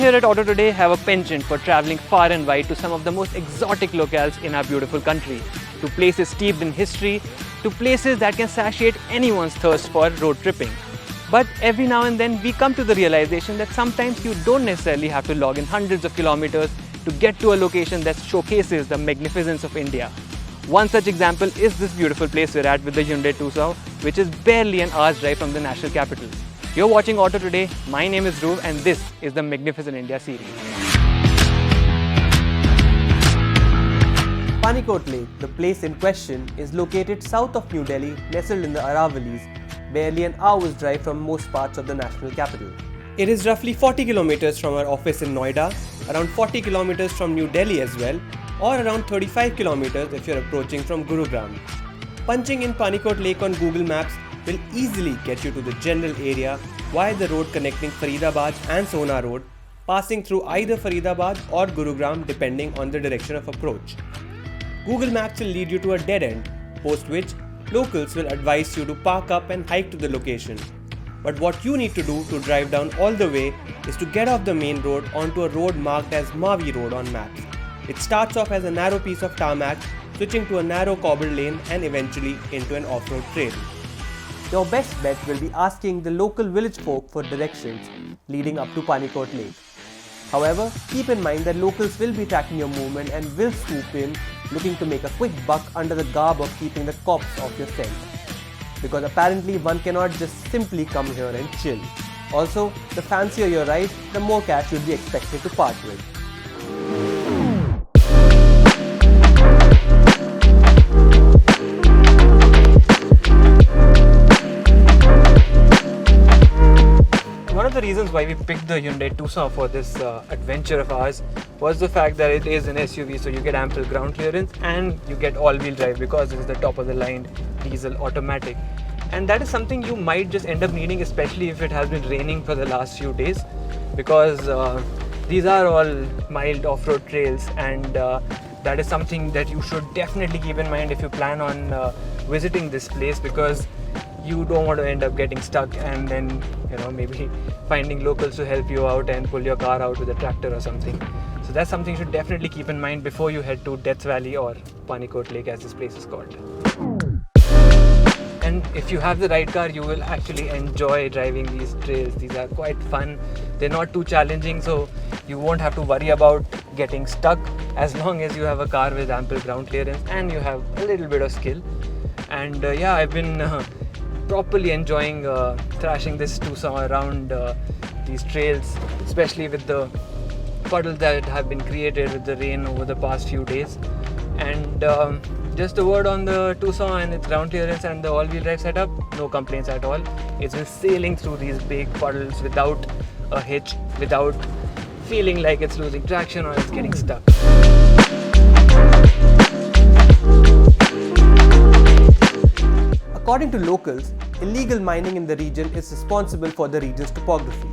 here at Auto Today have a penchant for traveling far and wide to some of the most exotic locales in our beautiful country, to places steeped in history, to places that can satiate anyone's thirst for road tripping. But every now and then we come to the realization that sometimes you don't necessarily have to log in hundreds of kilometers to get to a location that showcases the magnificence of India. One such example is this beautiful place we're at with the Hyundai Tucson, which is barely an hour's drive from the national capital. You're watching Auto Today, my name is Dhruv and this is the Magnificent India series. Panikot Lake, the place in question, is located south of New Delhi, nestled in the Aravallis, barely an hour's drive from most parts of the national capital. It is roughly 40 kilometers from our office in Noida, around 40 kilometers from New Delhi as well, or around 35 kilometers if you're approaching from Gurugram. Punching in Panikot Lake on Google Maps will easily get you to the general area via the road connecting Faridabad and Sona Road, passing through either Faridabad or Gurugram depending on the direction of approach. Google Maps will lead you to a dead end, post which locals will advise you to park up and hike to the location. But what you need to do to drive down all the way is to get off the main road onto a road marked as Mavi Road on maps. It starts off as a narrow piece of tarmac, switching to a narrow cobbled lane and eventually into an off-road trail. Your best bet will be asking the local village folk for directions leading up to Panikot Lake. However, keep in mind that locals will be tracking your movement and will swoop in looking to make a quick buck under the garb of keeping the cops off your scent. Because apparently one cannot just simply come here and chill. Also, the fancier your ride, the more cash you'll be expected to part with. One of the reasons why we picked the Hyundai Tucson for this adventure of ours was the fact that it is an SUV, so you get ample ground clearance and you get all-wheel drive because it is the top of the line diesel automatic. And that is something you might just end up needing, especially if it has been raining for the last few days, because these are all mild off-road trails, and that is something that you should definitely keep in mind if you plan on visiting this place, because you don't want to end up getting stuck and then maybe finding locals to help you out and pull your car out with a tractor or something. So that's something you should definitely keep in mind before you head to Death Valley or Panikot Lake, as this place is called. And if you have the right car, you will actually enjoy driving these trails. These are quite fun. They're not too challenging, so you won't have to worry about getting stuck as long as you have a car with ample ground clearance and you have a little bit of skill. And yeah, I've been properly enjoying thrashing this Tucson around these trails, especially with the puddles that have been created with the rain over the past few days. And just a word on the Tucson and its ground clearance and the all-wheel drive setup, no complaints at all. It's been sailing through these big puddles without a hitch, without feeling like it's losing traction or it's getting stuck. According to locals, illegal mining in the region is responsible for the region's topography.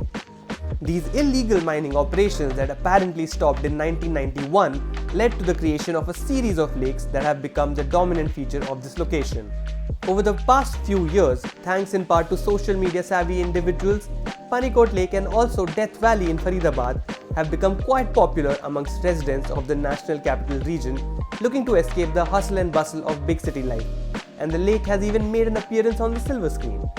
These illegal mining operations that apparently stopped in 1991 led to the creation of a series of lakes that have become the dominant feature of this location. Over the past few years, thanks in part to social media savvy individuals, Panikot Lake and also Death Valley in Faridabad have become quite popular amongst residents of the national capital region looking to escape the hustle and bustle of big city life. And the lake has even made an appearance on the silver screen.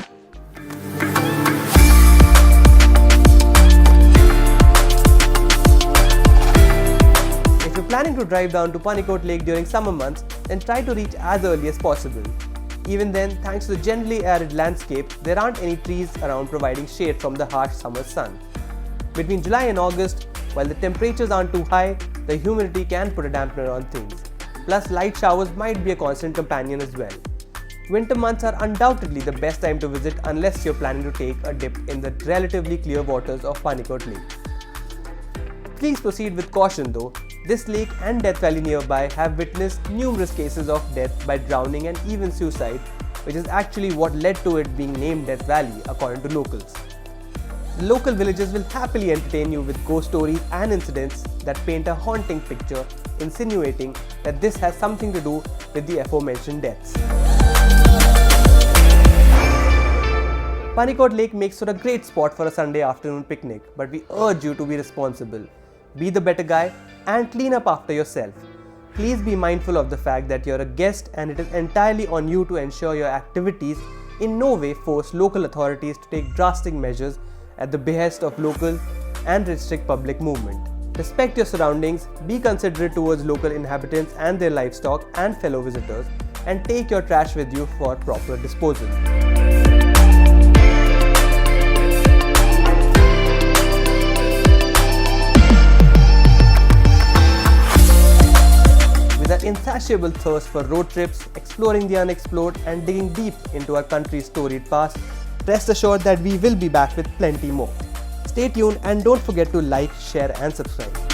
If you're planning to drive down to Panikot Lake during summer months, then try to reach as early as possible. Even then, thanks to the generally arid landscape, there aren't any trees around providing shade from the harsh summer sun. Between July and August, while the temperatures aren't too high, the humidity can put a dampener on things. Plus, light showers might be a constant companion as well. Winter months are undoubtedly the best time to visit unless you're planning to take a dip in the relatively clear waters of Panikot Lake. Please proceed with caution though. This lake and Death Valley nearby have witnessed numerous cases of death by drowning and even suicide, which is actually what led to it being named Death Valley according to locals. The local villagers will happily entertain you with ghost stories and incidents that paint a haunting picture, insinuating that this has something to do with the aforementioned deaths. Panikot Lake makes for a great spot for a Sunday afternoon picnic, but we urge you to be responsible. Be the better guy and clean up after yourself. Please be mindful of the fact that you're a guest and it is entirely on you to ensure your activities in no way force local authorities to take drastic measures at the behest of local and restrict public movement. Respect your surroundings, be considerate towards local inhabitants and their livestock and fellow visitors, and take your trash with you for proper disposal. With our insatiable thirst for road trips, exploring the unexplored, and digging deep into our country's storied past, rest assured that we will be back with plenty more. Stay tuned and don't forget to like, share and subscribe.